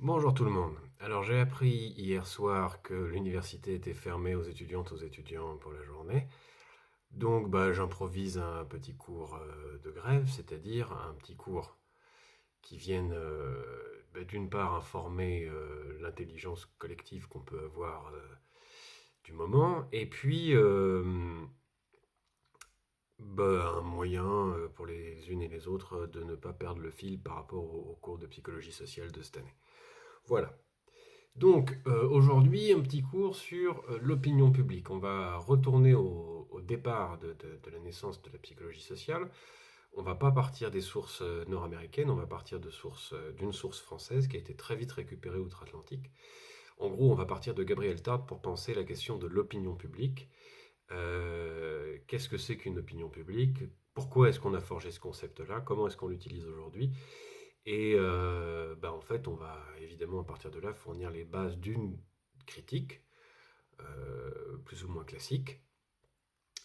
Bonjour tout le monde. Alors j'ai appris hier soir que l'université était fermée aux étudiantes et aux étudiants pour la journée. Donc j'improvise un petit cours de grève, c'est-à-dire un petit cours qui vienne d'une part informer l'intelligence collective qu'on peut avoir du moment, et puis un moyen pour les unes et les autres de ne pas perdre le fil par rapport au cours de psychologie sociale de cette année. Voilà. Donc aujourd'hui, un petit cours sur l'opinion publique. On va retourner au départ de la naissance de la psychologie sociale. On ne va pas partir des sources nord-américaines, on va partir d'une source française qui a été très vite récupérée outre-Atlantique. En gros, on va partir de Gabriel Tarde pour penser la question de l'opinion publique. Qu'est-ce que c'est qu'une opinion publique? Pourquoi est-ce qu'on a forgé ce concept-là? Comment est-ce qu'on l'utilise aujourd'hui? Et en fait, on va évidemment à partir de là fournir les bases d'une critique, plus ou moins classique,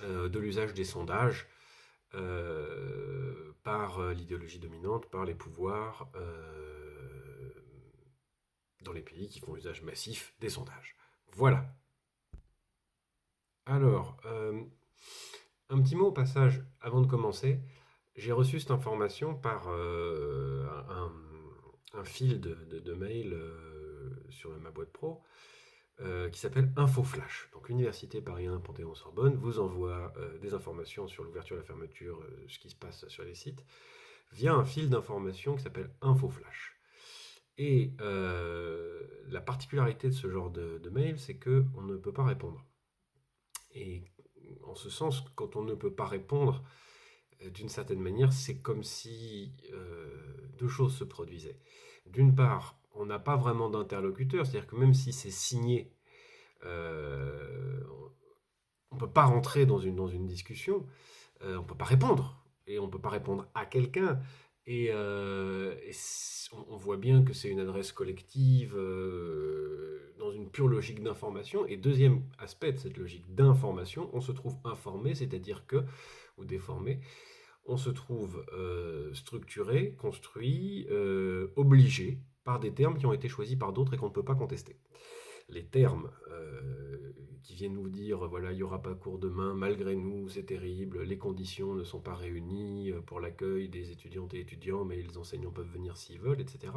de l'usage des sondages par l'idéologie dominante, par les pouvoirs dans les pays qui font usage massif des sondages. Voilà. Alors, un petit mot au passage avant de commencer. J'ai reçu cette information par un fil de mail sur ma boîte pro qui s'appelle InfoFlash. Donc l'Université Paris 1 Panthéon-Sorbonne vous envoie des informations sur l'ouverture et la fermeture, ce qui se passe sur les sites, via un fil d'information qui s'appelle InfoFlash. Et la particularité de ce genre de mail, c'est qu'on ne peut pas répondre. Et en ce sens, quand on ne peut pas répondre, d'une certaine manière, c'est comme si deux choses se produisaient. D'une part, on n'a pas vraiment d'interlocuteur, c'est-à-dire que même si c'est signé, euh, on ne peut pas rentrer dans une discussion, on ne peut pas répondre, et on ne peut pas répondre à quelqu'un. On voit bien que c'est une adresse collective dans une pure logique d'information. Et deuxième aspect de cette logique d'information, on se trouve informé, c'est-à-dire que, ou déformé, on se trouve structuré, construit, obligé par des termes qui ont été choisis par d'autres et qu'on ne peut pas contester. Les termes qui viennent nous dire voilà, il n'y aura pas cours demain, malgré nous, c'est terrible, les conditions ne sont pas réunies pour l'accueil des étudiantes et étudiants, mais les enseignants peuvent venir s'ils veulent, etc.,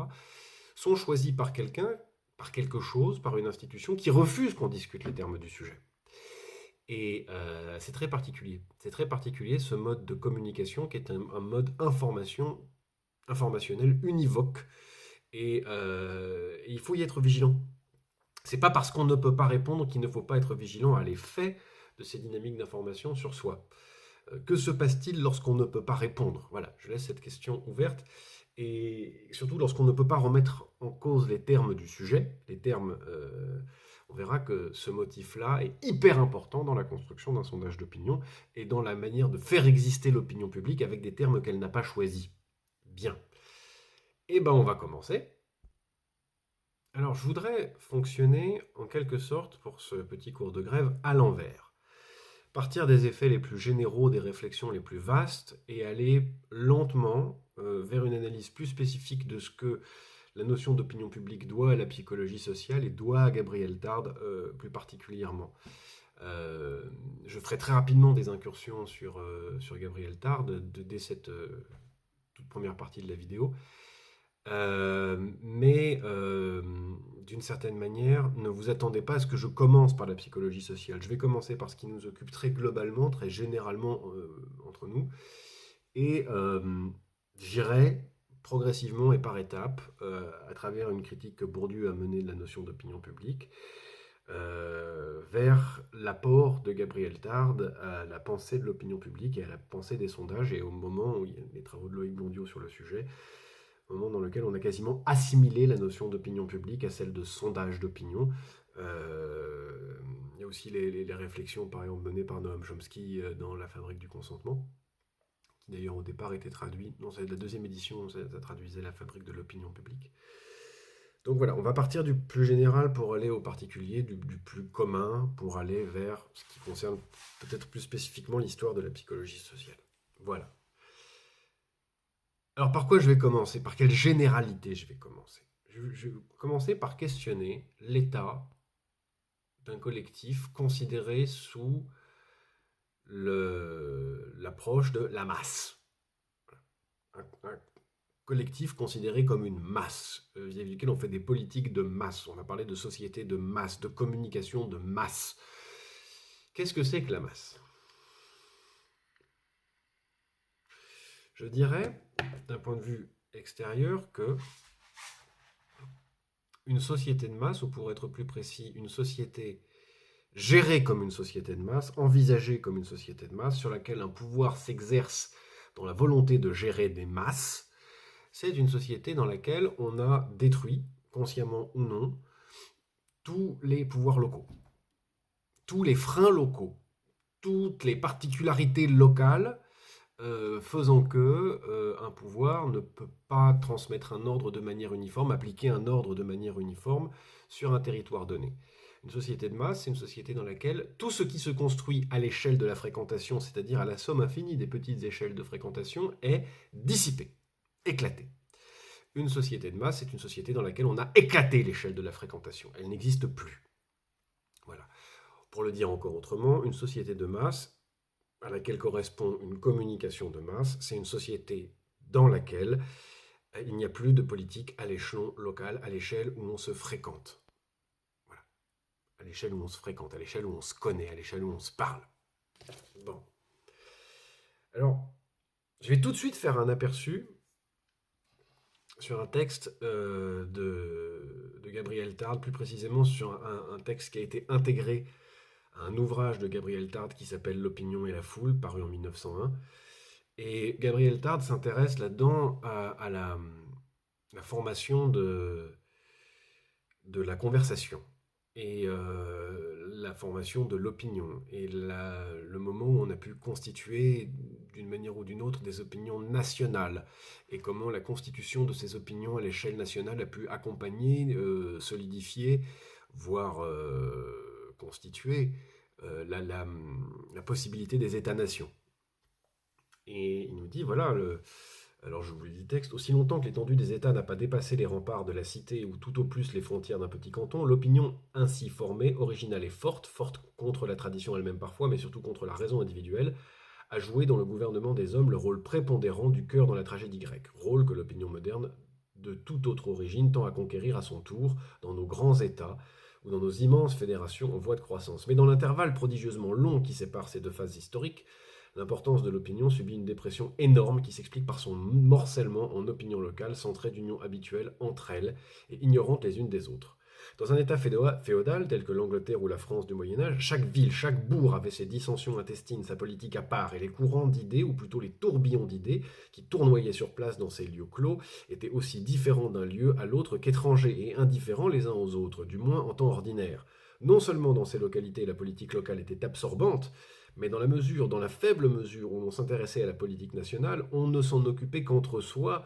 sont choisis par quelqu'un, par quelque chose, par une institution qui refuse qu'on discute les termes du sujet. Et c'est très particulier. C'est très particulier ce mode de communication qui est un mode informationnel univoque. Et il faut y être vigilant. C'est pas parce qu'on ne peut pas répondre qu'il ne faut pas être vigilant à l'effet de ces dynamiques d'information sur soi. Que se passe-t-il lorsqu'on ne peut pas répondre? Voilà, je laisse cette question ouverte. Et surtout lorsqu'on ne peut pas remettre en cause les termes du sujet, les termes, on verra que ce motif-là est hyper important dans la construction d'un sondage d'opinion et dans la manière de faire exister l'opinion publique avec des termes qu'elle n'a pas choisis. Bien. Eh ben, on va commencer. Alors, je voudrais fonctionner en quelque sorte pour ce petit cours de grève à l'envers. Partir des effets les plus généraux, des réflexions les plus vastes et aller lentement vers une analyse plus spécifique de ce que la notion d'opinion publique doit à la psychologie sociale et doit à Gabriel Tarde plus particulièrement. Je ferai très rapidement des incursions sur Gabriel Tarde dès cette toute première partie de la vidéo. Mais d'une certaine manière, ne vous attendez pas à ce que je commence par la psychologie sociale. Je vais commencer par ce qui nous occupe très globalement, très généralement entre nous, et j'irai progressivement et par étapes, à travers une critique que Bourdieu a menée de la notion d'opinion publique, vers l'apport de Gabriel Tarde à la pensée de l'opinion publique et à la pensée des sondages, et au moment où il y a les travaux de Loïc Blondiot sur le sujet, moment dans lequel on a quasiment assimilé la notion d'opinion publique à celle de sondage d'opinion. Il y a aussi les réflexions, par exemple, menées par Noam Chomsky dans La fabrique du consentement, qui d'ailleurs au départ était traduit, non, c'est la deuxième édition, ça traduisait La fabrique de l'opinion publique. Donc voilà, on va partir du plus général pour aller au particulier, du plus commun pour aller vers ce qui concerne peut-être plus spécifiquement l'histoire de la psychologie sociale. Voilà. Alors par quoi je vais commencer? Par quelle généralité je vais commencer? je vais commencer par questionner l'état d'un collectif considéré sous l'approche de la masse. Un collectif considéré comme une masse, vis-à-vis duquel on fait des politiques de masse. On a parlé de société de masse, de communication de masse. Qu'est-ce que c'est que la masse? Je dirais, d'un point de vue extérieur, que une société de masse, ou pour être plus précis, une société gérée comme une société de masse, envisagée comme une société de masse, sur laquelle un pouvoir s'exerce dans la volonté de gérer des masses, c'est une société dans laquelle on a détruit, consciemment ou non, tous les pouvoirs locaux, tous les freins locaux, toutes les particularités locales faisant que un pouvoir ne peut pas transmettre un ordre de manière uniforme, appliquer un ordre de manière uniforme sur un territoire donné. Une société de masse, c'est une société dans laquelle tout ce qui se construit à l'échelle de la fréquentation, c'est-à-dire à la somme infinie des petites échelles de fréquentation, est dissipé, éclaté. Une société de masse, c'est une société dans laquelle on a éclaté l'échelle de la fréquentation. Elle n'existe plus. Voilà. Pour le dire encore autrement, une société de masse, à laquelle correspond une communication de masse, c'est une société dans laquelle il n'y a plus de politique à l'échelon local, à l'échelle où on se fréquente. Voilà. À l'échelle où on se fréquente, à l'échelle où on se connaît, à l'échelle où on se parle. Bon. Alors, je vais tout de suite faire un aperçu sur un texte de Gabriel Tarde, plus précisément sur un texte qui a été intégré à un ouvrage de Gabriel Tarde qui s'appelle L'opinion et la foule, paru en 1901. Et Gabriel Tarde s'intéresse là-dedans à la formation de la conversation et la formation de l'opinion et le moment où on a pu constituer d'une manière ou d'une autre des opinions nationales et comment la constitution de ces opinions à l'échelle nationale a pu accompagner, solidifier, voire constituer la possibilité des États-nations. Et il nous dit, voilà, alors je vous lis le texte, aussi longtemps que l'étendue des États n'a pas dépassé les remparts de la cité ou tout au plus les frontières d'un petit canton, l'opinion ainsi formée, originale et forte, forte contre la tradition elle-même parfois, mais surtout contre la raison individuelle, a joué dans le gouvernement des hommes le rôle prépondérant du cœur dans la tragédie grecque, rôle que l'opinion moderne de toute autre origine tend à conquérir à son tour dans nos grands États ou dans nos immenses fédérations en voie de croissance. Mais dans l'intervalle prodigieusement long qui sépare ces deux phases historiques, l'importance de l'opinion subit une dépression énorme qui s'explique par son morcellement en opinions locales sans trait d'union habituelle entre elles et ignorantes les unes des autres. Dans un état féodal tel que l'Angleterre ou la France du Moyen-Âge, chaque ville, chaque bourg avait ses dissensions intestines, sa politique à part, et les courants d'idées, ou plutôt les tourbillons d'idées, qui tournoyaient sur place dans ces lieux clos, étaient aussi différents d'un lieu à l'autre qu'étrangers et indifférents les uns aux autres, du moins en temps ordinaire. Non seulement dans ces localités la politique locale était absorbante, mais dans la faible mesure où l'on s'intéressait à la politique nationale, on ne s'en occupait qu'entre soi,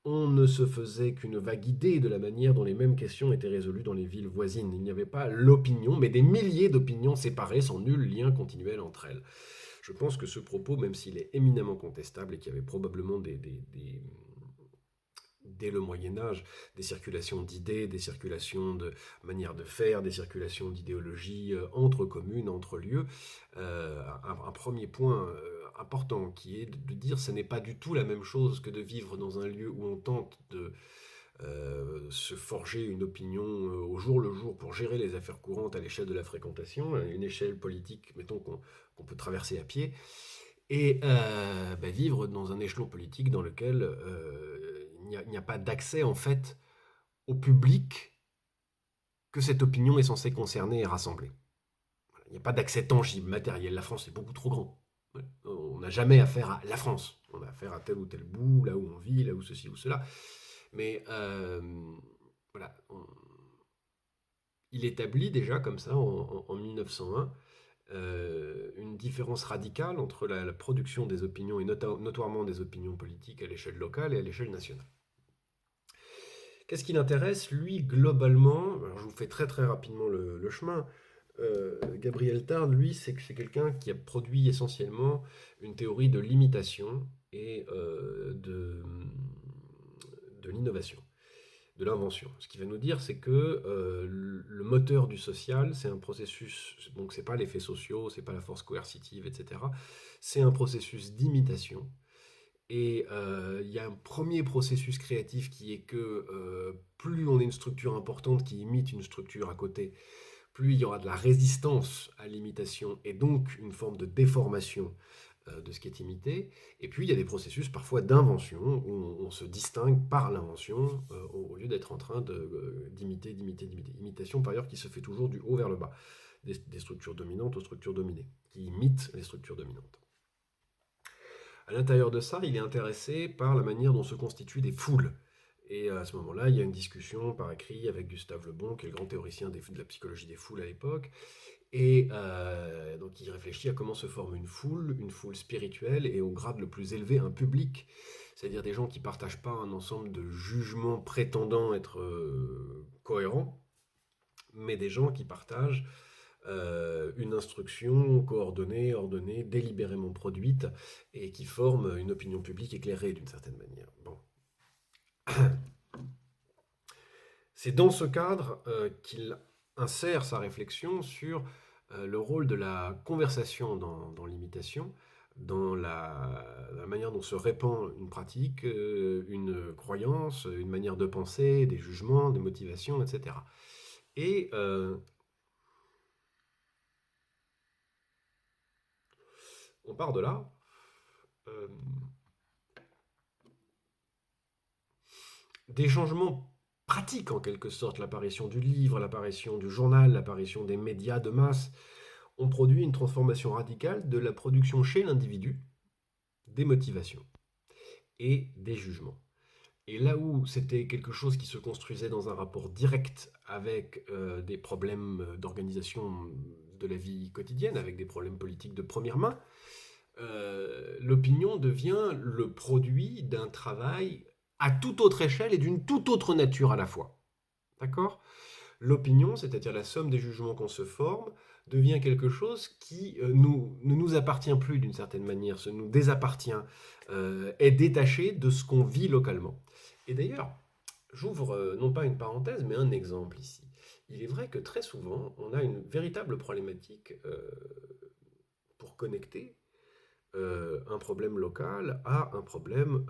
on ne se faisait qu'une vague idée de la manière dont les mêmes questions étaient résolues dans les villes voisines. Il n'y avait pas l'opinion, mais des milliers d'opinions séparées sans nul lien continuel entre elles. Je pense que ce propos, même s'il est éminemment contestable et qu'il y avait probablement dès le Moyen-Âge, des circulations d'idées, des circulations de manières de faire, des circulations d'idéologies entre communes, entre lieux. Un premier point important qui est de dire que ce n'est pas du tout la même chose que de vivre dans un lieu où on tente de se forger une opinion au jour le jour pour gérer les affaires courantes à l'échelle de la fréquentation, une échelle politique, mettons, qu'on peut traverser à pied, et vivre dans un échelon politique dans lequel il n'y a pas d'accès en fait au public que cette opinion est censée concerner et rassembler. Il n'y a pas d'accès tangible, matériel. La France est beaucoup trop grand. On n'a jamais affaire à la France. On a affaire à tel ou tel bout, là où on vit, là où ceci ou cela. Mais voilà, il établit déjà comme ça en 1901 une différence radicale entre la production des opinions et notoirement des opinions politiques à l'échelle locale et à l'échelle nationale. Qu'est-ce qui l'intéresse, lui, globalement? Alors, je vous fais très très rapidement le chemin. Gabriel Tarde, lui, c'est quelqu'un qui a produit essentiellement une théorie de l'imitation et de l'innovation. de l'invention. Ce qu'il va nous dire, c'est que le moteur du social, c'est un processus, donc c'est pas les faits sociaux, c'est pas la force coercitive, etc. C'est un processus d'imitation. Et il y a un premier processus créatif qui est que plus on est une structure importante qui imite une structure à côté, plus il y aura de la résistance à l'imitation et donc une forme de déformation de ce qui est imité. Et puis il y a des processus parfois d'invention où on se distingue par l'invention au lieu d'être en train d'imiter. Imitation par ailleurs qui se fait toujours du haut vers le bas, des structures dominantes aux structures dominées, qui imitent les structures dominantes. À l'intérieur de ça, il est intéressé par la manière dont se constituent des foules. Et à ce moment-là, il y a une discussion par écrit avec Gustave Le Bon, qui est le grand théoricien de la psychologie des foules à l'époque. Et donc il réfléchit à comment se forme une foule spirituelle, et au grade le plus élevé, un public, c'est-à-dire des gens qui ne partagent pas un ensemble de jugements prétendant être cohérents, mais des gens qui partagent une instruction coordonnée, ordonnée, délibérément produite, et qui forment une opinion publique éclairée d'une certaine manière. Bon. C'est dans ce cadre qu'il insère sa réflexion sur le rôle de la conversation dans l'imitation, dans la manière dont se répand une pratique, une croyance, une manière de penser, des jugements, des motivations, etc. Et on part de là. Des changements pratiques en quelque sorte, l'apparition du livre, l'apparition du journal, l'apparition des médias de masse, ont produit une transformation radicale de la production chez l'individu des motivations et des jugements. Et là où c'était quelque chose qui se construisait dans un rapport direct avec des problèmes d'organisation de la vie quotidienne, avec des problèmes politiques de première main, l'opinion devient le produit d'un travail à toute autre échelle et d'une toute autre nature à la fois. D'accord ? L'opinion, c'est-à-dire la somme des jugements qu'on se forme, devient quelque chose qui ne nous appartient plus d'une certaine manière, se nous désappartient, est détaché de ce qu'on vit localement. Et d'ailleurs, j'ouvre non pas une parenthèse, mais un exemple ici. Il est vrai que très souvent, on a une véritable problématique pour connecter un problème local à un problème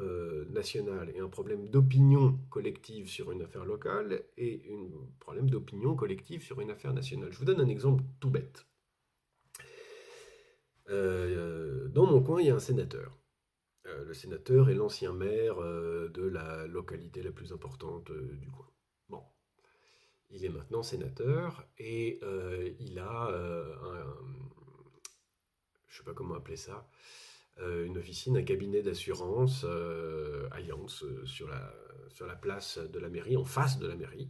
national, et un problème d'opinion collective sur une affaire locale et un problème d'opinion collective sur une affaire nationale. Je vous donne un exemple tout bête. Dans mon coin, il y a un sénateur. Le sénateur est l'ancien maire de la localité la plus importante du coin. Bon, il est maintenant sénateur et il a je ne sais pas comment appeler ça, une officine, un cabinet d'assurance, Alliance, sur la place de la mairie, en face de la mairie.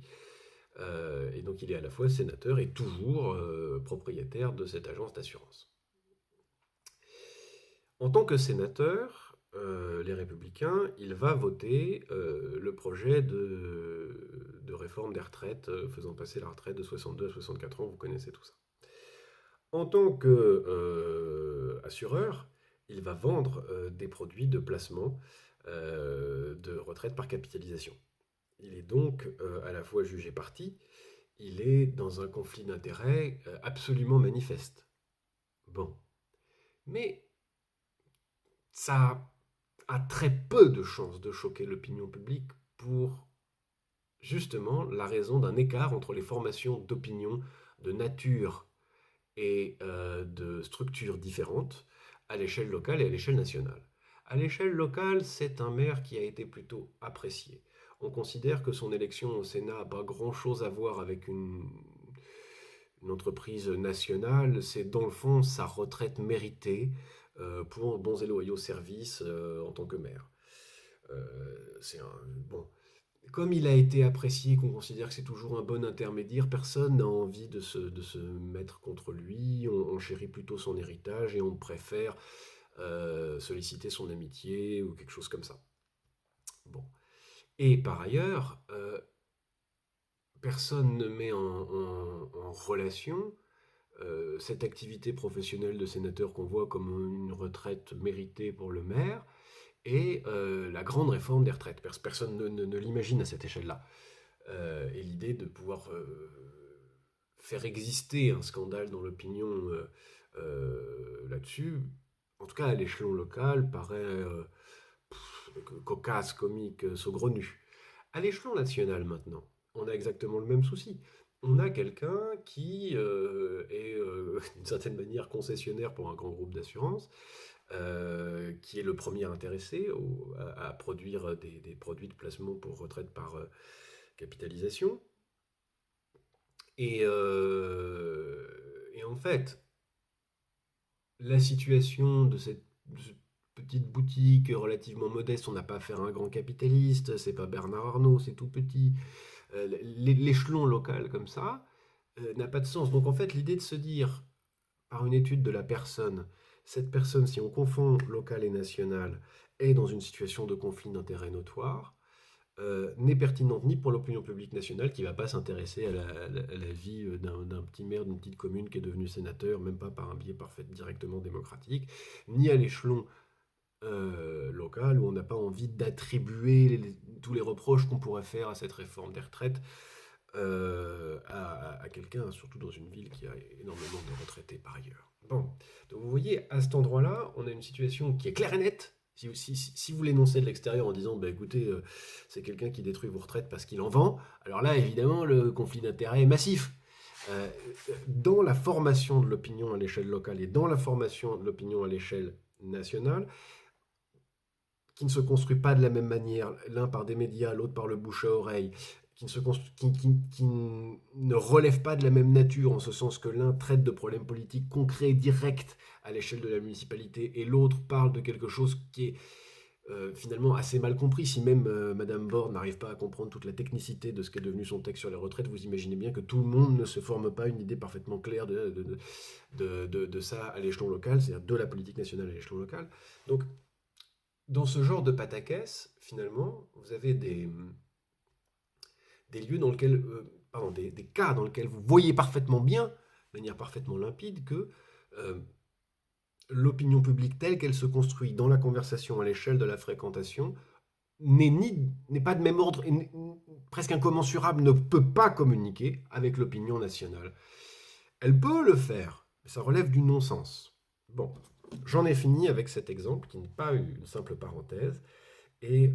Et donc il est à la fois sénateur et toujours propriétaire de cette agence d'assurance. En tant que sénateur, les Républicains, il va voter le projet de réforme des retraites, faisant passer la retraite de 62 à 64 ans, vous connaissez tout ça. En tant qu'assureur, il va vendre des produits de placement de retraite par capitalisation. Il est donc à la fois jugé parti, il est dans un conflit d'intérêts absolument manifeste. Bon. Mais ça a très peu de chances de choquer l'opinion publique pour justement la raison d'un écart entre les formations d'opinion de nature et de structures différentes à l'échelle locale et à l'échelle nationale. À l'échelle locale, c'est un maire qui a été plutôt apprécié. On considère que son élection au Sénat n'a pas grand-chose à voir avec une entreprise nationale, c'est dans le fond sa retraite méritée pour bons et loyaux services en tant que maire. Bon. Comme il a été apprécié, qu'on considère que c'est toujours un bon intermédiaire, personne n'a envie de se mettre contre lui, on chérit plutôt son héritage et on préfère solliciter son amitié ou quelque chose comme ça. Bon. Et par ailleurs, personne ne met en relation cette activité professionnelle de sénateur qu'on voit comme une retraite méritée pour le maire et la grande réforme des retraites. Personne ne l'imagine à cette échelle-là. et l'idée de pouvoir faire exister un scandale dans l'opinion là-dessus, en tout cas à l'échelon local, paraît cocasse, comique, saugrenu. À l'échelon national maintenant, on a exactement le même souci. On a quelqu'un qui est d'une certaine manière concessionnaire pour un grand groupe d'assurance, qui est le premier intéressé à produire des produits de placement pour retraite par capitalisation. Et en fait, la situation de cette petite boutique relativement modeste, on n'a pas affaire à un grand capitaliste, c'est pas Bernard Arnault, c'est tout petit. L'échelon local comme ça n'a pas de sens. Donc en fait, l'idée de se dire, par une étude de la personne, cette personne, si on confond local et national, est dans une situation de conflit d'intérêts notoire, n'est pertinente ni pour l'opinion publique nationale qui ne va pas s'intéresser à la vie d'un petit maire d'une petite commune qui est devenu sénateur, même pas par un biais parfait directement démocratique, ni à l'échelon local où on n'a pas envie d'attribuer tous les reproches qu'on pourrait faire à cette réforme des retraites à quelqu'un, surtout dans une ville qui a énormément de retraités par ailleurs. Bon, donc vous voyez, à cet endroit-là, on a une situation qui est claire et nette. Si vous l'énoncez de l'extérieur en disant, bah, écoutez, c'est quelqu'un qui détruit vos retraites parce qu'il en vend, alors là, évidemment, le conflit d'intérêts est massif. Euh, dans la formation de l'opinion à l'échelle locale et dans la formation de l'opinion à l'échelle nationale, qui ne se construit pas de la même manière, l'un par des médias, l'autre par le bouche à oreille, qui ne relève pas de la même nature, en ce sens que l'un traite de problèmes politiques concrets, directs à l'échelle de la municipalité, et l'autre parle de quelque chose qui est finalement assez mal compris. Si même Madame Borne n'arrive pas à comprendre toute la technicité de ce qu'est devenu son texte sur les retraites, vous imaginez bien que tout le monde ne se forme pas une idée parfaitement claire de ça à l'échelon local, c'est-à-dire de la politique nationale à l'échelon local. Donc, dans ce genre de pataquès, finalement, vous avez des lieux dans lesquels, pardon, des cas dans lesquels vous voyez parfaitement bien, de manière parfaitement limpide, que euh, l'opinion publique telle qu'elle se construit dans la conversation à l'échelle de la fréquentation n'est pas de même ordre, et presque incommensurable, ne peut pas communiquer avec l'opinion nationale. Elle peut le faire, mais ça relève du non-sens. Bon, j'en ai fini avec cet exemple qui n'est pas une simple parenthèse, et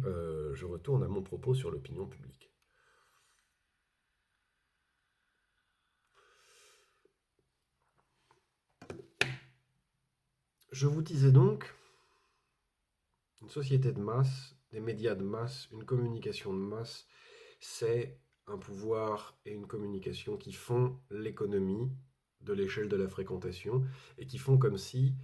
je retourne à mon propos sur l'opinion publique. Je vous disais donc, une société de masse, des médias de masse, une communication de masse, c'est un pouvoir et une communication qui font l'économie de l'échelle de la fréquentation et qui font comme si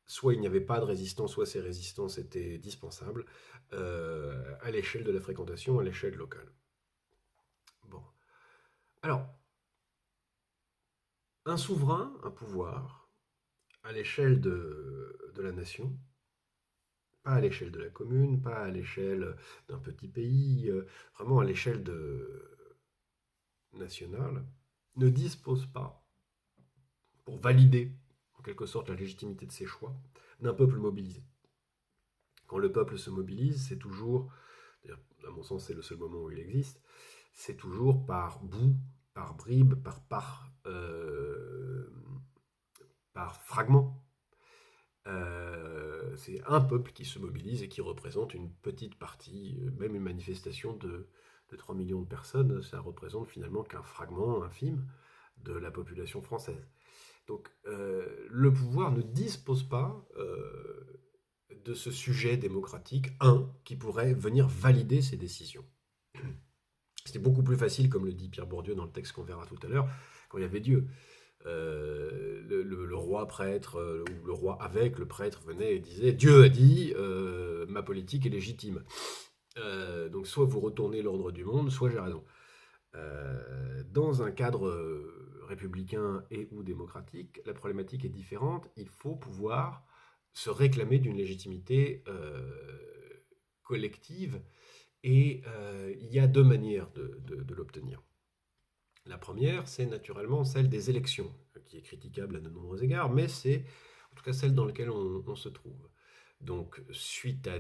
soit il n'y avait pas de résistance, soit ces résistances étaient dispensables à l'échelle de la fréquentation, à l'échelle locale. Bon. Alors, un souverain, un pouvoir, à l'échelle de la nation, pas à l'échelle de la commune, pas à l'échelle d'un petit pays, vraiment à l'échelle nationale, ne dispose pas, pour valider en quelque sorte la légitimité de ses choix, d'un peuple mobilisé. Quand le peuple se mobilise, c'est toujours, à mon sens c'est le seul moment où il existe, c'est toujours par bout, par bribes, par fragments. C'est un peuple qui se mobilise et qui représente une petite partie, même une manifestation de 3 millions de personnes, ça représente finalement qu'un fragment infime de la population française. Donc le pouvoir ne dispose pas de ce sujet démocratique, qui pourrait venir valider ses décisions. C'était beaucoup plus facile, comme le dit Pierre Bourdieu dans le texte qu'on verra tout à l'heure, quand il y avait Dieu. Le roi prêtre, ou le roi avec le prêtre venait et disait Dieu a dit, ma politique est légitime. Donc soit vous retournez l'ordre du monde, soit j'ai raison. Dans un cadre républicain et ou démocratique, la problématique est différente. Il faut pouvoir se réclamer d'une légitimité collective et il y a deux manières de l'obtenir. La première, c'est naturellement celle des élections, qui est critiquable à de nombreux égards, mais c'est en tout cas celle dans laquelle on se trouve. Donc, suite à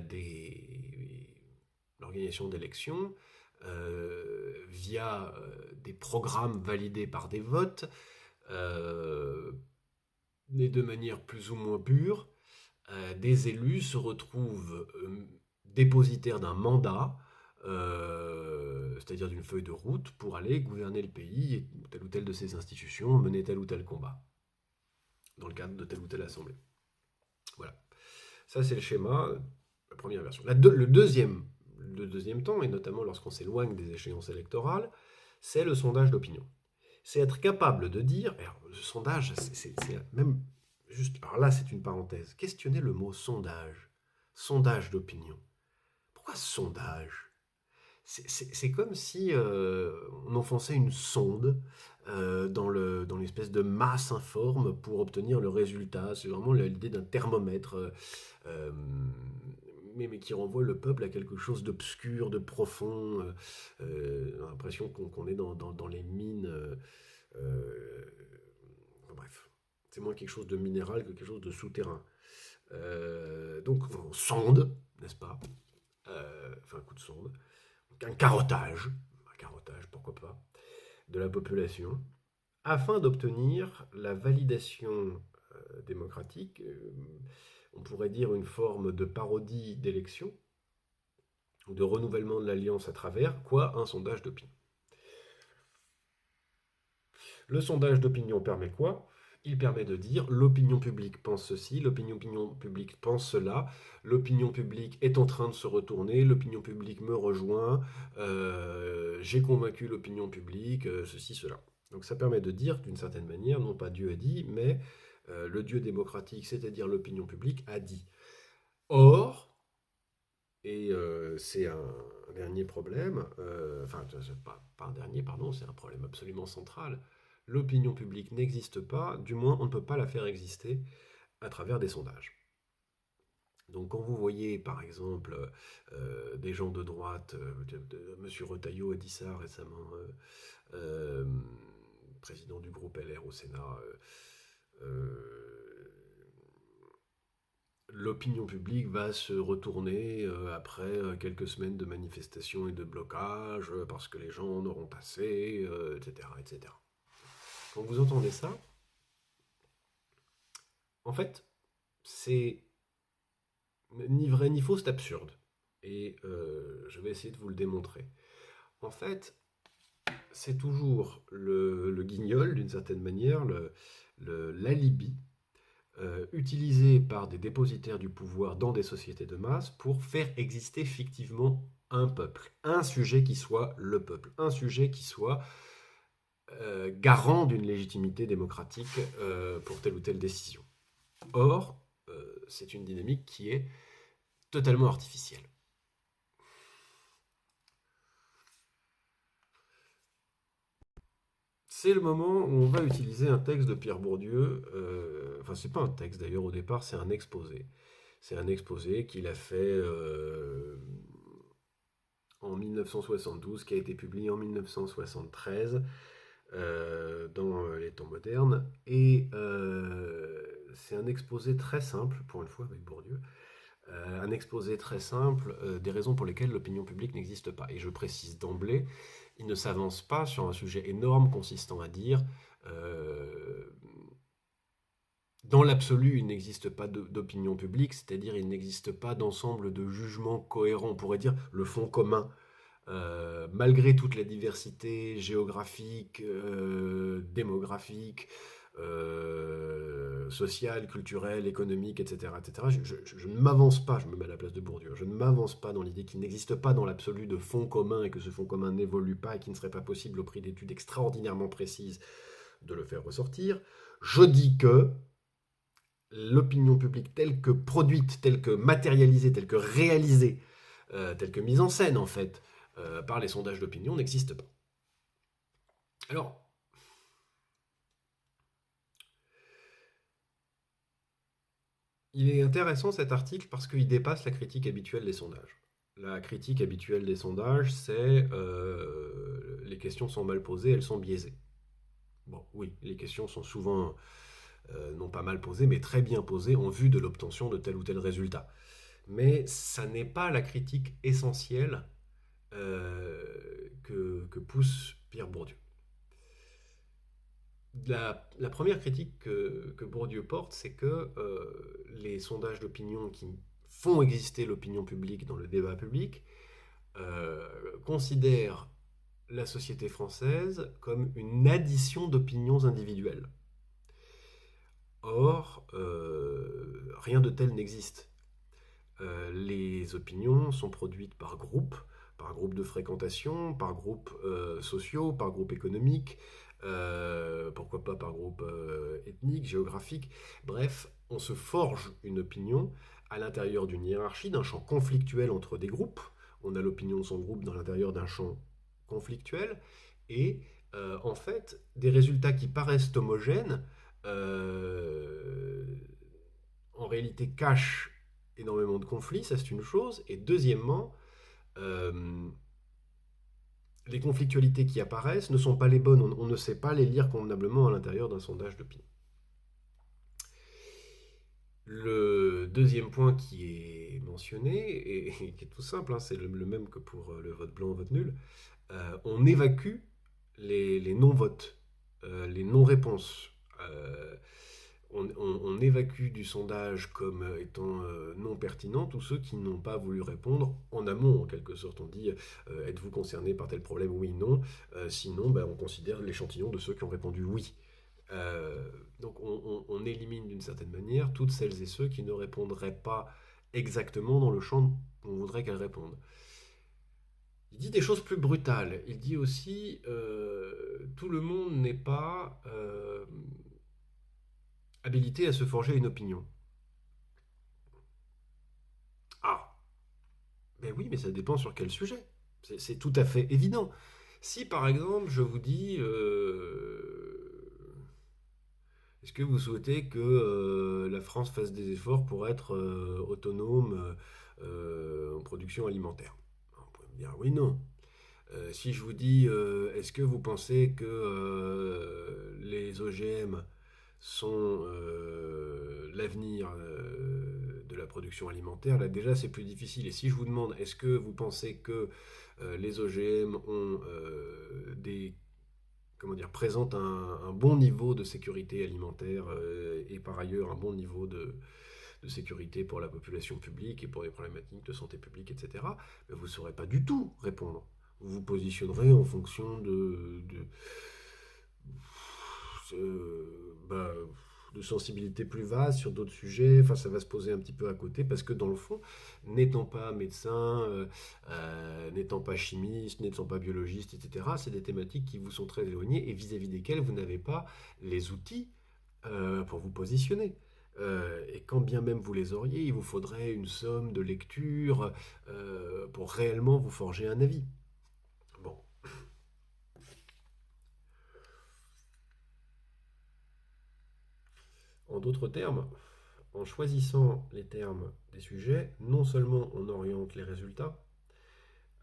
l'organisation d'élections, via des programmes validés par des votes, et de manière plus ou moins pure, des élus se retrouvent dépositaires d'un mandat, c'est-à-dire d'une feuille de route, pour aller gouverner le pays et telle ou telle de ses institutions, mener tel ou tel combat, dans le cadre de telle ou telle assemblée. Voilà. Ça, c'est le schéma, la première version. Le deuxième temps, et notamment lorsqu'on s'éloigne des échéances électorales, c'est le sondage d'opinion. C'est être capable de dire, alors, le sondage, c'est même juste, alors là c'est une parenthèse, questionner le mot sondage, sondage d'opinion. Pourquoi sondage? C'est comme si on enfonçait une sonde dans l'espèce de masse informe pour obtenir le résultat. C'est vraiment l'idée d'un thermomètre, euh, mais qui renvoie le peuple à quelque chose d'obscur, de profond. L'impression qu'on est dans les mines. Bref, c'est moins quelque chose de minéral que quelque chose de souterrain. Donc on sonde, n'est-ce pas? Enfin, un coup de sonde. Donc, un carottage, pourquoi pas, de la population, afin d'obtenir la validation démocratique, on pourrait dire une forme de parodie d'élection, de renouvellement de l'alliance à travers, quoi, un sondage d'opinion. Le sondage d'opinion permet quoi? Il permet de dire l'opinion publique pense ceci, l'opinion publique pense cela, l'opinion publique est en train de se retourner, l'opinion publique me rejoint, j'ai convaincu l'opinion publique, ceci, cela. Donc ça permet de dire d'une certaine manière, non pas Dieu a dit, mais le Dieu démocratique, c'est-à-dire l'opinion publique, a dit. Or, et c'est un dernier problème, enfin, pas un dernier, pardon, c'est un problème absolument central. L'opinion publique n'existe pas, du moins on ne peut pas la faire exister à travers des sondages. Donc quand vous voyez par exemple des gens de droite, M. Retailleau a dit ça récemment, président du groupe LR au Sénat, l'opinion publique va se retourner après quelques semaines de manifestations et de blocages parce que les gens en auront assez, etc., etc. Quand vous entendez ça, en fait, c'est ni vrai ni faux, c'est absurde. Et je vais essayer de vous le démontrer. En fait, c'est toujours le guignol, d'une certaine manière, l'alibi utilisé par des dépositaires du pouvoir dans des sociétés de masse pour faire exister fictivement un peuple, un sujet qui soit le peuple, un sujet qui soit garant d'une légitimité démocratique pour telle ou telle décision. Or, c'est une dynamique qui est totalement artificielle. C'est le moment où on va utiliser un texte de Pierre Bourdieu, enfin c'est pas un texte d'ailleurs au départ, c'est un exposé. C'est un exposé qu'il a fait en 1972, qui a été publié en 1973 dans les temps modernes. Et c'est un exposé très simple, pour une fois avec Bourdieu, un exposé très simple des raisons pour lesquelles l'opinion publique n'existe pas. Et je précise d'emblée, il ne s'avance pas sur un sujet énorme consistant à dire dans l'absolu, il n'existe pas d'opinion publique, c'est-à-dire il n'existe pas d'ensemble de jugements cohérents. On pourrait dire le fond commun. Malgré toute la diversité géographique, démographique, sociale, culturelle, économique, etc., etc., je ne m'avance pas, je me mets à la place de Bourdieu, je ne m'avance pas dans l'idée qu'il n'existe pas dans l'absolu de fond commun et que ce fond commun n'évolue pas et qu'il ne serait pas possible au prix d'études extraordinairement précises de le faire ressortir. Je dis que l'opinion publique telle que produite, telle que matérialisée, telle que réalisée, telle que mise en scène en fait, par les sondages d'opinion n'existe pas. Alors, il est intéressant cet article parce qu'il dépasse la critique habituelle des sondages. La critique habituelle des sondages, c'est les questions sont mal posées, elles sont biaisées. Bon, oui, les questions sont souvent non pas mal posées, mais très bien posées en vue de l'obtention de tel ou tel résultat. Mais ça n'est pas la critique essentielle que pousse Pierre Bourdieu. La première critique que Bourdieu porte, c'est que les sondages d'opinion qui font exister l'opinion publique dans le débat public considèrent la société française comme une addition d'opinions individuelles. Or, rien de tel n'existe. Les opinions sont produites par groupe de fréquentation, par groupes sociaux, par groupe économique, pourquoi pas par groupe ethnique, géographique. Bref, on se forge une opinion à l'intérieur d'une hiérarchie, d'un champ conflictuel entre des groupes. On a l'opinion de son groupe dans l'intérieur d'un champ conflictuel. Et en fait, des résultats qui paraissent homogènes, en réalité cachent énormément de conflits, ça c'est une chose. Et deuxièmement, les conflictualités qui apparaissent ne sont pas les bonnes. On ne sait pas les lire convenablement à l'intérieur d'un sondage d'opinion. Le deuxième point qui est mentionné, et qui est tout simple, hein, c'est le même que pour le vote blanc, vote nul, on évacue les non-votes, les non-réponses. On évacue du sondage comme étant non pertinent tous ceux qui n'ont pas voulu répondre en amont, en quelque sorte. On dit êtes-vous concerné par tel problème? Oui, non. Sinon, on considère l'échantillon de ceux qui ont répondu oui. Donc on élimine d'une certaine manière toutes celles et ceux qui ne répondraient pas exactement dans le champ qu'on voudrait qu'elles répondent. Il dit des choses plus brutales. Il dit aussi tout le monde n'est pas habilité à se forger une opinion. Ah, ben oui, mais ça dépend sur quel sujet. C'est tout à fait évident. Si par exemple je vous dis, est-ce que vous souhaitez que la France fasse des efforts pour être autonome en production alimentaire? On pourrait me dire oui, non. Si je vous dis, est-ce que vous pensez que les OGM sont l'avenir de la production alimentaire, là déjà c'est plus difficile. Et si je vous demande, est-ce que vous pensez que les OGM ont présentent un bon niveau de sécurité alimentaire et par ailleurs un bon niveau de sécurité pour la population publique et pour les problématiques de santé publique, etc., vous ne saurez pas du tout répondre. Vous vous positionnerez en fonction de sensibilité plus vaste sur d'autres sujets. Enfin, ça va se poser un petit peu à côté parce que dans le fond, n'étant pas médecin, n'étant pas chimiste, n'étant pas biologiste, etc., c'est des thématiques qui vous sont très éloignées et vis-à-vis desquelles vous n'avez pas les outils pour vous positionner. Et quand bien même vous les auriez, il vous faudrait une somme de lecture pour réellement vous forger un avis. Bon. En d'autres termes, en choisissant les termes des sujets, non seulement on oriente les résultats,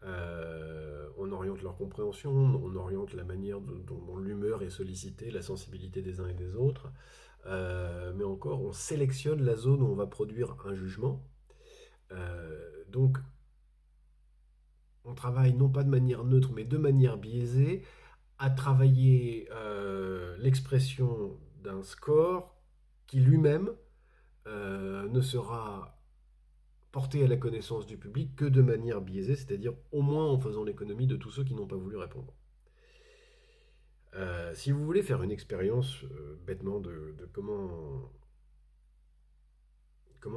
on oriente leur compréhension, on oriente la manière dont l'humeur est sollicitée, la sensibilité des uns et des autres, mais encore on sélectionne la zone où on va produire un jugement. Donc on travaille non pas de manière neutre, mais de manière biaisée, à travailler l'expression d'un score qui lui-même ne sera porté à la connaissance du public que de manière biaisée, c'est-à-dire au moins en faisant l'économie de tous ceux qui n'ont pas voulu répondre. Si vous voulez faire une expérience bêtement de comment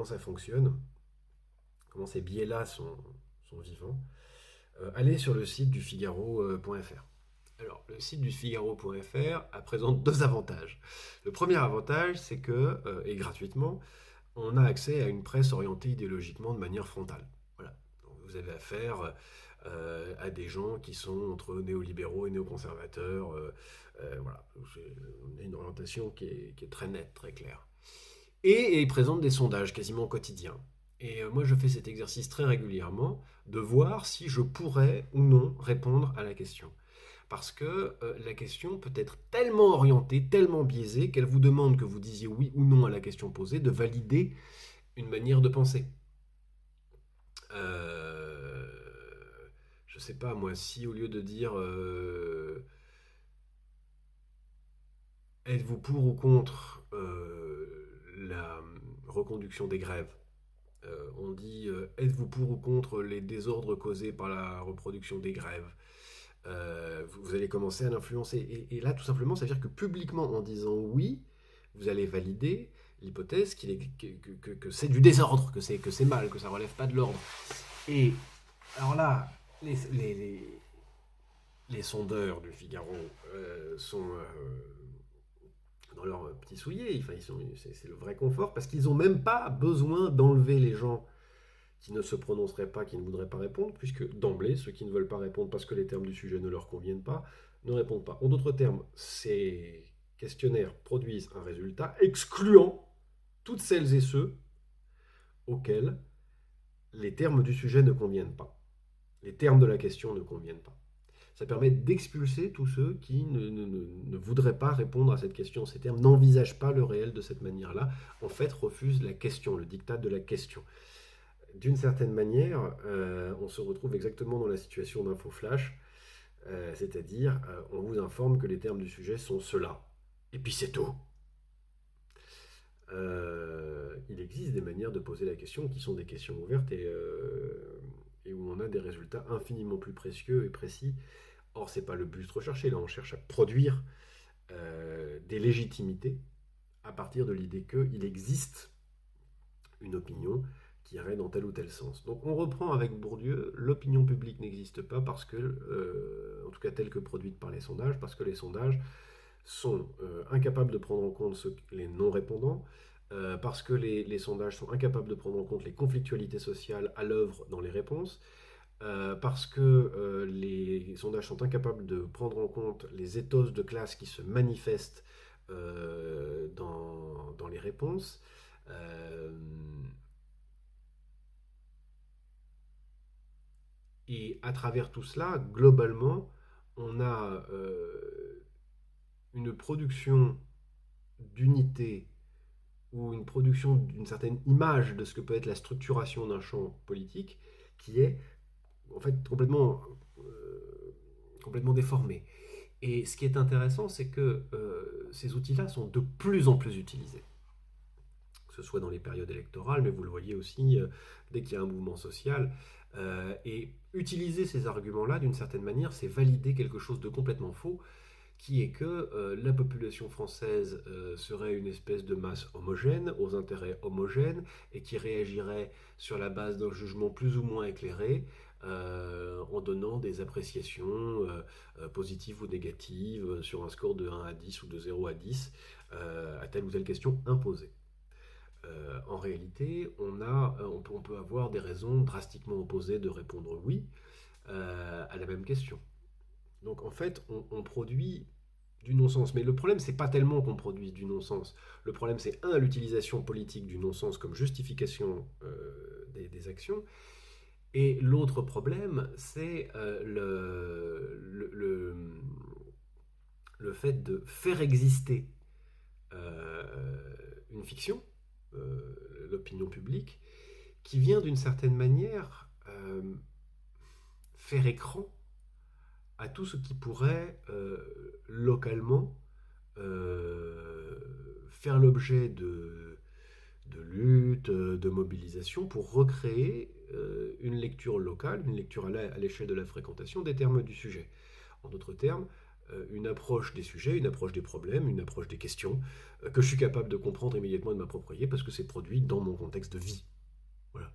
ça fonctionne, comment ces biais-là sont vivants, allez sur le site du Figaro.fr. Alors, le site du Figaro.fr présente deux avantages. Le premier avantage, c'est que, et gratuitement, on a accès à une presse orientée idéologiquement de manière frontale. Voilà. Donc, vous avez affaire à des gens qui sont entre néolibéraux et néoconservateurs. Voilà. On a une orientation qui est très nette, très claire. Et ils présentent des sondages quasiment quotidiens. Et moi, je fais cet exercice très régulièrement de voir si je pourrais ou non répondre à la question. Parce que la question peut être tellement orientée, tellement biaisée, qu'elle vous demande que vous disiez oui ou non à la question posée, de valider une manière de penser. Je je sais pas moi, si au lieu de dire êtes-vous pour ou contre la reconduction des grèves, on dit êtes-vous pour ou contre les désordres causés par la reproduction des grèves, vous allez commencer à l'influencer. Et là, tout simplement, ça veut dire que publiquement, en disant oui, vous allez valider l'hypothèse que c'est du désordre, que c'est mal, que ça relève pas de l'ordre. Et alors là, les sondeurs du Figaro sont dans leur petit soulier. Enfin, c'est le vrai confort parce qu'ils n'ont même pas besoin d'enlever les gens qui ne se prononceraient pas, qui ne voudraient pas répondre, puisque d'emblée, ceux qui ne veulent pas répondre parce que les termes du sujet ne leur conviennent pas, ne répondent pas. En d'autres termes, ces questionnaires produisent un résultat excluant toutes celles et ceux auxquels les termes du sujet ne conviennent pas. Les termes de la question ne conviennent pas. Ça permet d'expulser tous ceux qui ne voudraient pas répondre à cette question. Ces termes n'envisagent pas le réel de cette manière-là, en fait refusent la question, le diktat de la question. D'une certaine manière, on se retrouve exactement dans la situation d'info flash, c'est-à-dire on vous informe que les termes du sujet sont ceux-là. Et puis c'est tout. Il existe des manières de poser la question qui sont des questions ouvertes et où on a des résultats infiniment plus précieux et précis. Or, ce n'est pas le but recherché. Là, on cherche à produire des légitimités à partir de l'idée qu'il existe une opinion qui irait dans tel ou tel sens. Donc on reprend avec Bourdieu, l'opinion publique n'existe pas parce que, en tout cas telle que produite par les sondages, parce que les sondages sont incapables de prendre en compte les non-répondants, parce que les sondages sont incapables de prendre en compte les conflictualités sociales à l'œuvre dans les réponses, parce que les sondages sont incapables de prendre en compte les éthos de classe qui se manifestent dans les réponses. Et à travers tout cela, globalement, on a une production d'unité ou une production d'une certaine image de ce que peut être la structuration d'un champ politique qui est en fait complètement déformée. Et ce qui est intéressant, c'est que ces outils-là sont de plus en plus utilisés. Que ce soit dans les périodes électorales, mais vous le voyez aussi dès qu'il y a un mouvement social. Et utiliser ces arguments-là, d'une certaine manière, c'est valider quelque chose de complètement faux, qui est que la population française serait une espèce de masse homogène, aux intérêts homogènes, et qui réagirait sur la base d'un jugement plus ou moins éclairé, en donnant des appréciations positives ou négatives sur un score de 1 à 10 ou de 0 à 10 à telle ou telle question imposée. En réalité, on peut avoir des raisons drastiquement opposées de répondre oui à la même question. Donc en fait, on produit du non-sens. Mais le problème, c'est pas tellement qu'on produise du non-sens. Le problème, c'est l'utilisation politique du non-sens comme justification des actions. Et l'autre problème, c'est le fait de faire exister une fiction, l'opinion publique, qui vient d'une certaine manière faire écran à tout ce qui pourrait localement faire l'objet de lutte, de mobilisation pour recréer une lecture locale, une lecture à l'échelle de la fréquentation des termes du sujet. En d'autres termes, une approche des sujets, une approche des problèmes, une approche des questions que je suis capable de comprendre immédiatement et de m'approprier parce que c'est produit dans mon contexte de vie. Voilà.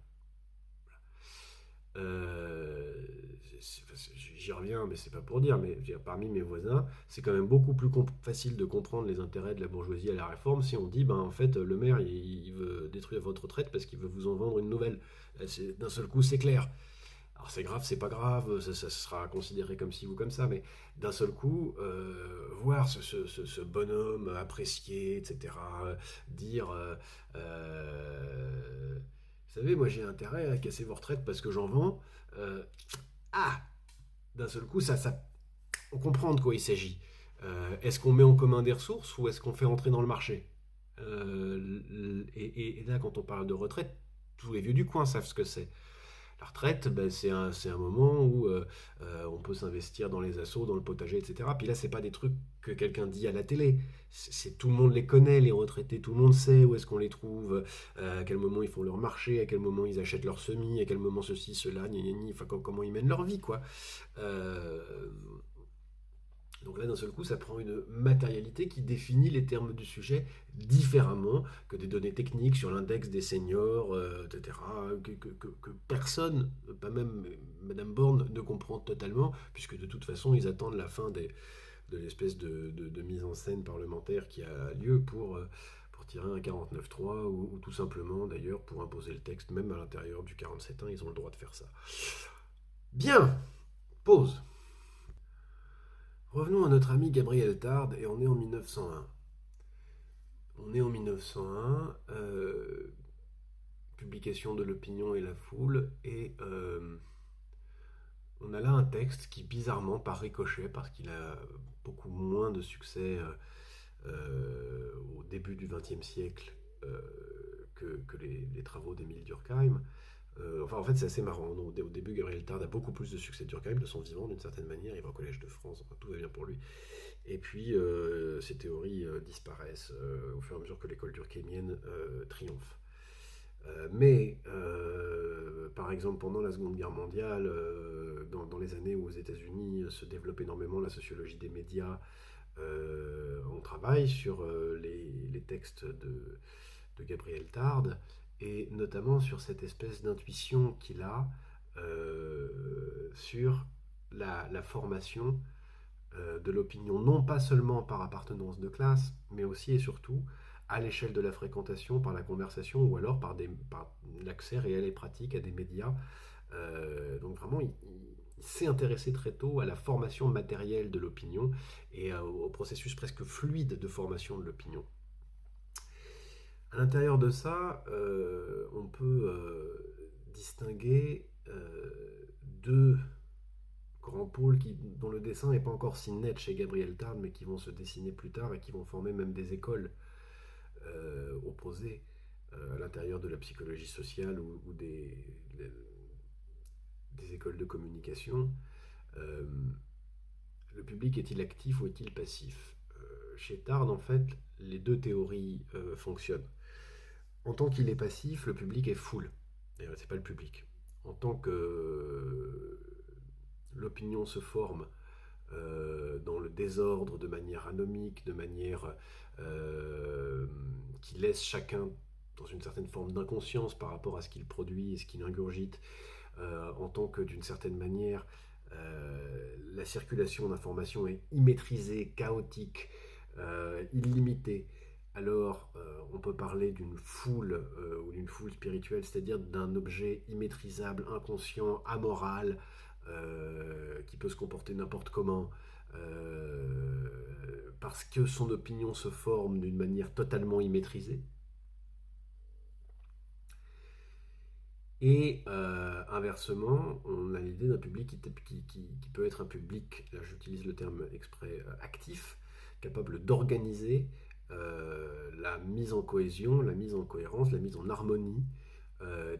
J'y reviens, mais c'est pas pour dire, mais parmi mes voisins, c'est quand même beaucoup plus facile de comprendre les intérêts de la bourgeoisie à la réforme si on dit, ben en fait, le maire, il veut détruire votre retraite parce qu'il veut vous en vendre une nouvelle. D'un seul coup, c'est clair. Alors c'est grave, c'est pas grave, ça sera considéré comme ci ou comme ça, mais d'un seul coup, voir ce bonhomme apprécié, etc., dire, vous savez, moi j'ai intérêt à casser vos retraites parce que j'en vends, euh, ah, d'un seul coup, on comprend de quoi il s'agit. Est-ce qu'on met en commun des ressources ou est-ce qu'on fait rentrer dans le marché et là, quand on parle de retraite, tous les vieux du coin savent ce que c'est. La retraite, ben, c'est un moment où on peut s'investir dans les assos, dans le potager, etc. Puis là, c'est pas des trucs que quelqu'un dit à la télé. Tout le monde les connaît, les retraités, tout le monde sait où est-ce qu'on les trouve, à quel moment ils font leur marché, à quel moment ils achètent leur semis, à quel moment ceci, cela, gna gna gna, enfin, comment ils mènent leur vie, quoi. Euh, donc là, d'un seul coup, ça prend une matérialité qui définit les termes du sujet différemment que des données techniques sur l'index des seniors, etc., que personne, pas même Madame Borne, ne comprend totalement, puisque de toute façon, ils attendent la fin de l'espèce de mise en scène parlementaire qui a lieu pour tirer un 49.3 ou tout simplement, d'ailleurs, pour imposer le texte, même à l'intérieur du 47.1, ils ont le droit de faire ça. Bien, pause. Revenons à notre ami Gabriel Tarde et on est en 1901. On est en 1901, publication de l'opinion et la foule, et on a là un texte qui bizarrement, par ricochet, parce qu'il a beaucoup moins de succès au début du XXe siècle que les travaux d'Émile Durkheim. Enfin, en fait, c'est assez marrant. Au début, Gabriel Tarde a beaucoup plus de succès que Durkheim de son vivant, d'une certaine manière. Il va au Collège de France, enfin, tout va bien pour lui. Et puis, ces théories disparaissent au fur et à mesure que l'école durkheimienne triomphe. Par exemple, pendant la Seconde Guerre mondiale, dans les années où aux États-Unis se développe énormément la sociologie des médias, on travaille sur les textes de Gabriel Tarde, et notamment sur cette espèce d'intuition qu'il a sur la formation de l'opinion, non pas seulement par appartenance de classe, mais aussi et surtout à l'échelle de la fréquentation, par la conversation, ou alors par l'accès réel et pratique à des médias. Donc vraiment, il s'est intéressé très tôt à la formation matérielle de l'opinion et au processus presque fluide de formation de l'opinion. À l'intérieur de ça, on peut distinguer deux grands pôles dont le dessin n'est pas encore si net chez Gabriel Tarde, mais qui vont se dessiner plus tard et qui vont former même des écoles opposées à l'intérieur de la psychologie sociale ou des écoles de communication. Euh, le public est-il actif ou est-il passif? Chez Tarde, en fait, les deux théories fonctionnent. En tant qu'il est passif, le public est foule. D'ailleurs, c'est pas le public. En tant que l'opinion se forme dans le désordre, de manière anomique, de manière qui laisse chacun dans une certaine forme d'inconscience par rapport à ce qu'il produit et ce qu'il ingurgite, en tant que d'une certaine manière la circulation d'informations est immaîtrisée, chaotique, illimitée, alors on peut parler d'une foule ou d'une foule spirituelle, c'est-à-dire d'un objet immaîtrisable, inconscient, amoral, qui peut se comporter n'importe comment, parce que son opinion se forme d'une manière totalement immaîtrisée. Et inversement, on a l'idée d'un public qui peut être un public, là j'utilise le terme exprès, actif, capable d'organiser la mise en cohésion, la mise en cohérence, la mise en harmonie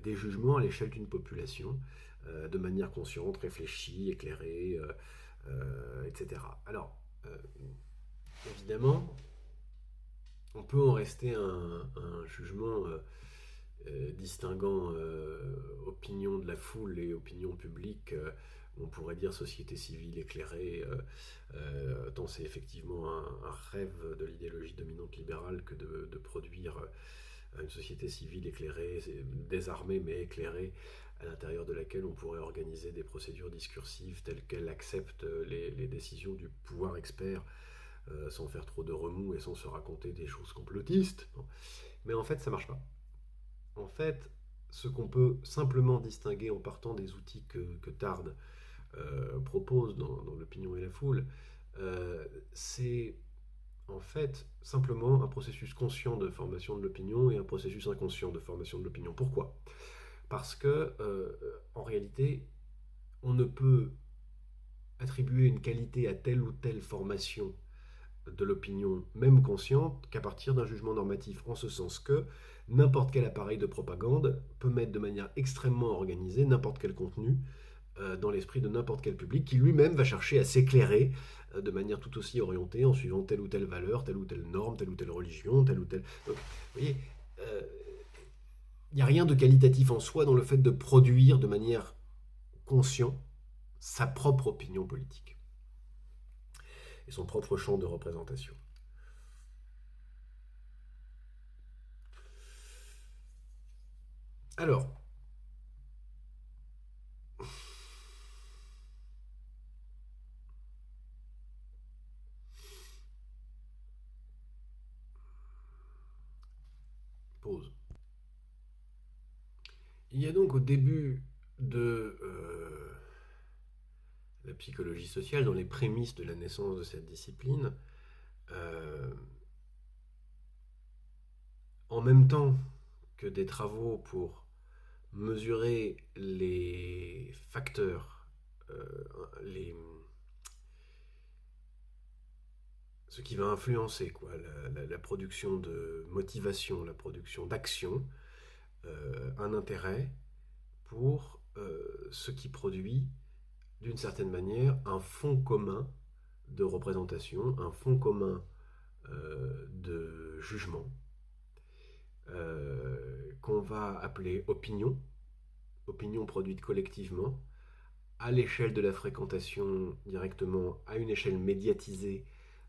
des jugements à l'échelle d'une population, de manière consciente, réfléchie, éclairée, etc. Alors, évidemment, on peut en rester à un jugement distinguant opinion de la foule et opinion publique. On pourrait dire société civile éclairée, tant c'est effectivement un rêve de l'idéologie dominante libérale que de produire une société civile éclairée, désarmée mais éclairée, à l'intérieur de laquelle on pourrait organiser des procédures discursives telles qu'elles acceptent les décisions du pouvoir expert sans faire trop de remous et sans se raconter des choses complotistes. Bon. Mais en fait, ça marche pas. En fait, ce qu'on peut simplement distinguer en partant des outils que Tarde propose dans l'opinion et la foule, c'est en fait simplement un processus conscient de formation de l'opinion et un processus inconscient de formation de l'opinion. Pourquoi? Parce que, en réalité, on ne peut attribuer une qualité à telle ou telle formation de l'opinion, même consciente, qu'à partir d'un jugement normatif, en ce sens que n'importe quel appareil de propagande peut mettre de manière extrêmement organisée n'importe quel contenu dans l'esprit de n'importe quel public qui lui-même va chercher à s'éclairer de manière tout aussi orientée en suivant telle ou telle valeur, telle ou telle norme, telle ou telle religion, telle ou telle... Donc, vous voyez, il n'y a rien de qualitatif en soi dans le fait de produire de manière consciente sa propre opinion politique et son propre champ de représentation. Alors, pause. Il y a donc au début de la psychologie sociale, dans les prémices de la naissance de cette discipline, euh, en même temps que des travaux pour mesurer les facteurs, les, ce qui va influencer quoi, la production de motivation, la production d'action, un intérêt pour ce qui produit d'une certaine manière un fond commun de représentation, un fond commun de jugement, qu'on va appeler opinion, opinion produite collectivement, à l'échelle de la fréquentation directement, à une échelle médiatisée,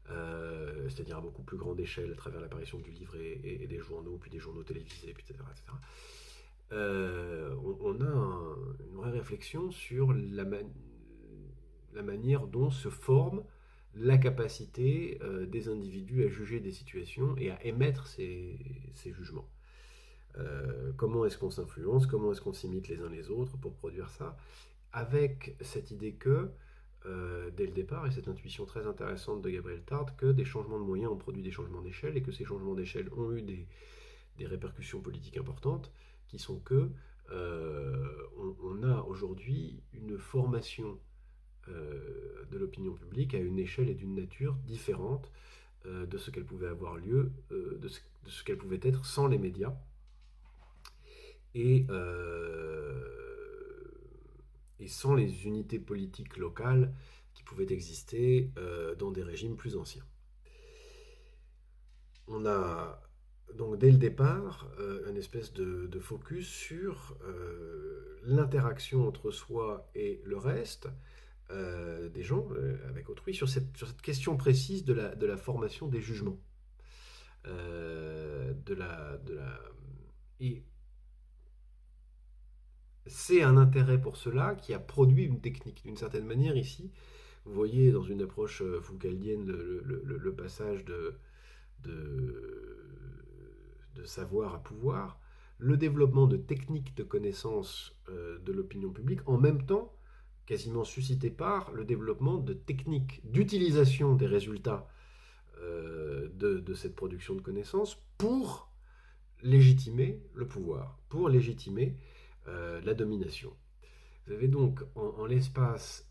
c'est-à-dire à beaucoup plus grande échelle à travers l'apparition du livre et des journaux, puis des journaux télévisés, etc. etc. On a une vraie réflexion sur la manière dont se forme la capacité des individus à juger des situations et à émettre ces jugements. Comment est-ce qu'on s'influence, comment est-ce qu'on s'imite les uns les autres pour produire ça, avec cette idée que, dès le départ, et cette intuition très intéressante de Gabriel Tarde, que des changements de moyens ont produit des changements d'échelle, et que ces changements d'échelle ont eu des répercussions politiques importantes, qui sont que on a aujourd'hui une formation de l'opinion publique à une échelle et d'une nature différente de ce qu'elle pouvait avoir lieu, de ce qu'elle pouvait être sans les médias. Et, et sans les unités politiques locales qui pouvaient exister dans des régimes plus anciens. On a donc dès le départ une espèce de focus sur l'interaction entre soi et le reste des gens avec autrui, sur cette question précise de la formation des jugements. Et c'est un intérêt pour cela qui a produit une technique. D'une certaine manière, ici, vous voyez dans une approche foucaldienne le passage de, de savoir à pouvoir, le développement de techniques de connaissance de l'opinion publique, en même temps quasiment suscité par le développement de techniques d'utilisation des résultats de cette production de connaissances pour légitimer le pouvoir, pour légitimer la domination. Vous avez donc, en l'espace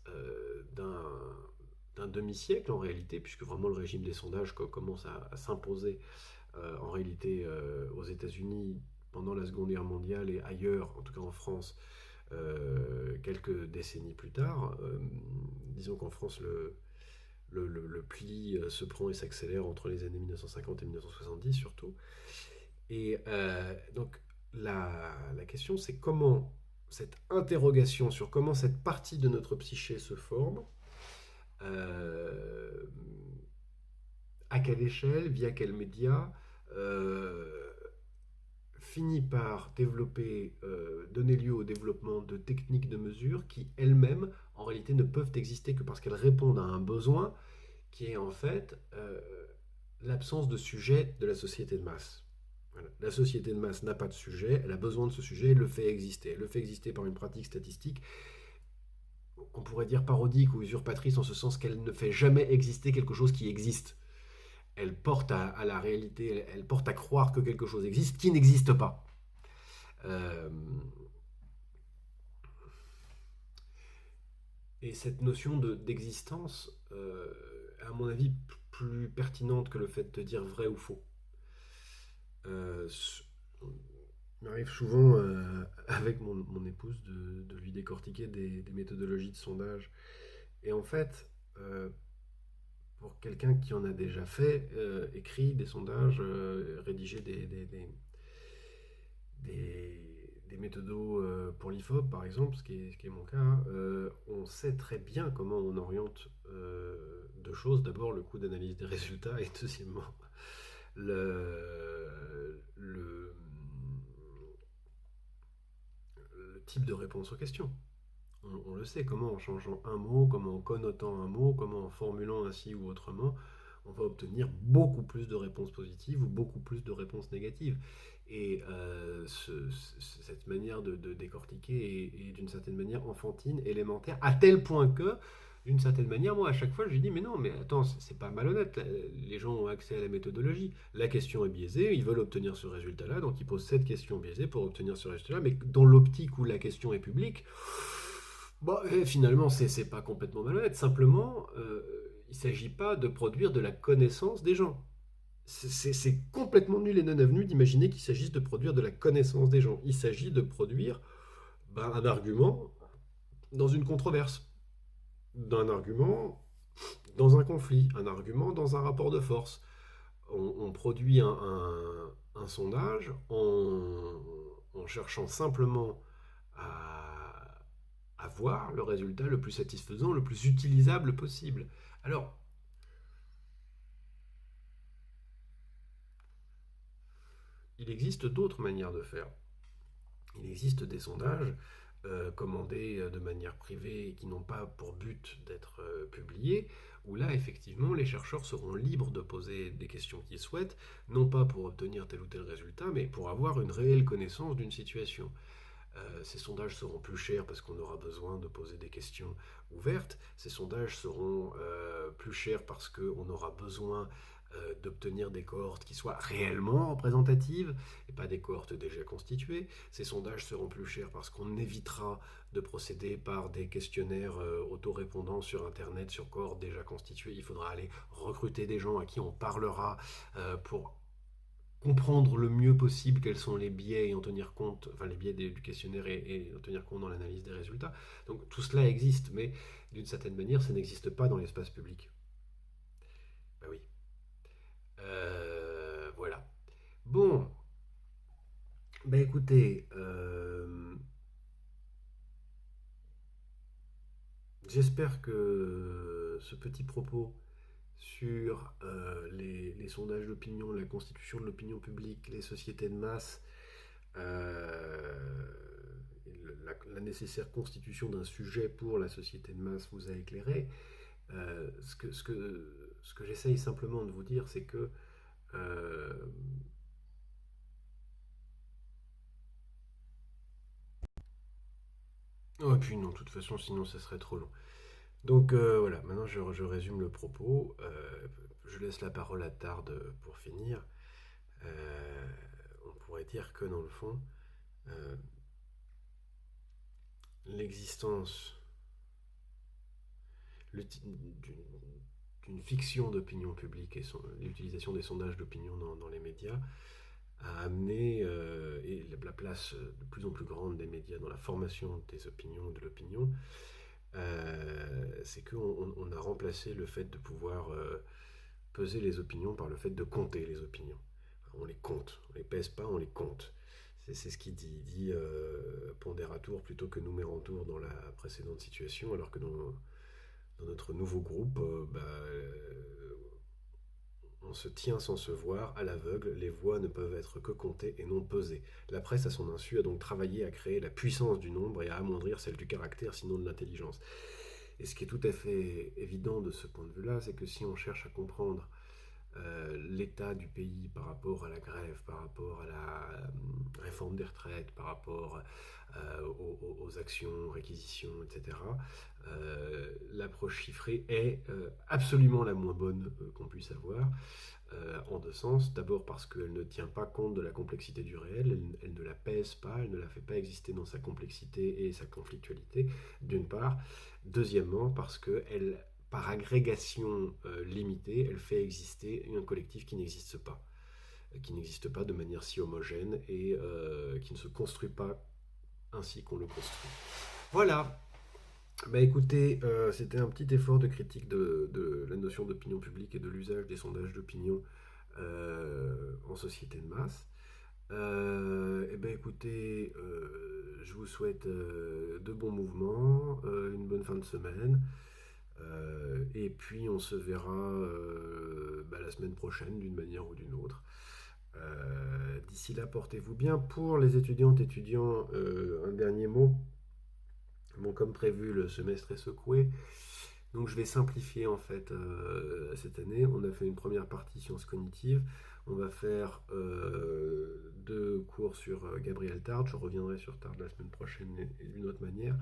d'un demi-siècle en réalité, puisque vraiment le régime des sondages commence à s'imposer en réalité aux États-Unis pendant la Seconde Guerre mondiale et ailleurs, en tout cas en France, quelques décennies plus tard. Disons qu'en France, le pli se prend et s'accélère entre les années 1950 et 1970 surtout. Et donc la question, c'est comment cette interrogation sur comment cette partie de notre psyché se forme, à quelle échelle, via quels médias, finit par donner lieu au développement de techniques de mesure qui elles-mêmes, en réalité, ne peuvent exister que parce qu'elles répondent à un besoin qui est en fait l'absence de sujet de la société de masse. Voilà. La société de masse n'a pas de sujet, elle a besoin de ce sujet, elle le fait exister. Elle le fait exister par une pratique statistique qu'on pourrait dire parodique ou usurpatrice en ce sens qu'elle ne fait jamais exister quelque chose qui existe. Elle porte à la réalité, elle porte à croire que quelque chose existe qui n'existe pas. Et cette notion d'existence, à mon avis, plus pertinente que le fait de dire vrai ou faux. Euh, il m'arrive souvent, avec mon épouse, de lui décortiquer des méthodologies de sondage. Et en fait, pour quelqu'un qui en a déjà fait, écrit des sondages, rédigé des méthodos pour l'IFOP, par exemple, ce qui est mon cas, on sait très bien comment on oriente deux choses. D'abord, le coût d'analyse des résultats, et deuxièmement, le type de réponse aux questions. On le sait, comment en changeant un mot, comment en connotant un mot, comment en formulant ainsi ou autrement, on va obtenir beaucoup plus de réponses positives ou beaucoup plus de réponses négatives. Et cette manière de décortiquer est d'une certaine manière enfantine, élémentaire, à tel point que, d'une certaine manière, moi, à chaque fois, je lui dis, mais non, mais attends, c'est pas malhonnête, les gens ont accès à la méthodologie. La question est biaisée, ils veulent obtenir ce résultat-là, donc ils posent cette question biaisée pour obtenir ce résultat-là, mais dans l'optique où la question est publique, bon, finalement, c'est pas complètement malhonnête. Simplement, il ne s'agit pas de produire de la connaissance des gens. C'est complètement nul et non avenu d'imaginer qu'il s'agisse de produire de la connaissance des gens. Il s'agit de produire un argument dans une controverse, d'un argument dans un conflit, un argument dans un rapport de force. On produit un sondage en cherchant simplement à avoir le résultat le plus satisfaisant, le plus utilisable possible. Alors, il existe d'autres manières de faire. Il existe des sondages commandés de manière privée et qui n'ont pas pour but d'être publiés, où là, effectivement, les chercheurs seront libres de poser des questions qu'ils souhaitent, non pas pour obtenir tel ou tel résultat, mais pour avoir une réelle connaissance d'une situation. Ces sondages seront plus chers parce qu'on aura besoin de poser des questions ouvertes. Ces sondages seront plus chers parce qu'on aura besoin d'obtenir des cohortes qui soient réellement représentatives et pas des cohortes déjà constituées. Ces sondages seront plus chers parce qu'on évitera de procéder par des questionnaires autorépondants sur Internet, sur cohortes déjà constituées. Il faudra aller recruter des gens à qui on parlera pour comprendre le mieux possible quels sont les biais et en tenir compte, enfin les biais du questionnaire et en tenir compte dans l'analyse des résultats. Donc tout cela existe, mais d'une certaine manière, ça n'existe pas dans l'espace public. Ben oui. Voilà. Bon, ben écoutez, j'espère que ce petit propos sur les sondages d'opinion, la constitution de l'opinion publique, les sociétés de masse, euh, la nécessaire constitution d'un sujet pour la société de masse vous a éclairé. Ce que j'essaye simplement de vous dire, c'est que euh, oh, et puis non, de toute façon, sinon ça serait trop long. Donc voilà, maintenant je résume le propos. Je laisse la parole à Tard pour finir. Euh, on pourrait dire que dans le fond, euh, l'existence d'une fiction d'opinion publique et l'utilisation des sondages d'opinion dans les médias a amené, et la place de plus en plus grande des médias dans la formation des opinions, de l'opinion, c'est qu'on a remplacé le fait de pouvoir peser les opinions par le fait de compter les opinions. On les compte, on les pèse pas, on les compte. C'est ce qu'il dit. Il dit pondérateur plutôt que numérantour dans la précédente situation, alors que dans notre nouveau groupe, on se tient sans se voir, à l'aveugle, les voix ne peuvent être que comptées et non pesées. La presse, à son insu, a donc travaillé à créer la puissance du nombre et à amoindrir celle du caractère, sinon de l'intelligence. Et ce qui est tout à fait évident de ce point de vue-là, c'est que si on cherche à comprendre l'état du pays par rapport à la grève, par rapport à la réforme des retraites, par rapport aux actions, réquisitions, etc., l'approche chiffrée est absolument la moins bonne qu'on puisse avoir, en deux sens. D'abord parce qu'elle ne tient pas compte de la complexité du réel, elle ne la pèse pas, elle ne la fait pas exister dans sa complexité et sa conflictualité, d'une part. Deuxièmement, parce qu'elle par agrégation limitée, elle fait exister un collectif qui n'existe pas de manière si homogène et qui ne se construit pas ainsi qu'on le construit. Voilà. Bah écoutez, c'était un petit effort de critique de la notion d'opinion publique et de l'usage des sondages d'opinion en société de masse. Eh ben écoutez, je vous souhaite de bons mouvements, une bonne fin de semaine, et puis on se verra la semaine prochaine d'une manière ou d'une autre. D'ici là, portez-vous bien. Pour les étudiantes et étudiants, un dernier mot. Bon, comme prévu, le semestre est secoué. Donc je vais simplifier en fait cette année. On a fait une première partie sciences cognitives. On va faire 2 cours sur Gabriel Tarde. Je reviendrai sur Tarde la semaine prochaine et d'une autre manière.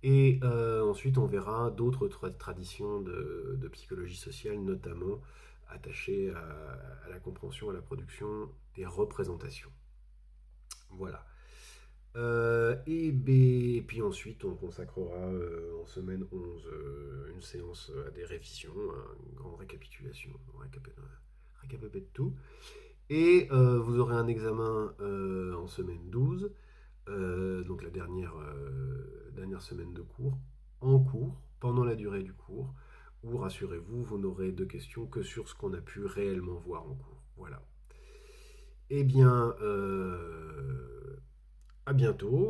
Et ensuite, on verra d'autres traditions de psychologie sociale, notamment attachées à la compréhension, à la production des représentations. Voilà. Et puis ensuite, on consacrera en semaine 11 une séance à des révisions, à une grande récapitulation, récapitule de tout. Et vous aurez un examen en semaine 12, donc la dernière semaine de cours, en cours, pendant la durée du cours, où rassurez-vous, vous n'aurez de questions que sur ce qu'on a pu réellement voir en cours. Voilà. Eh bien, à bientôt.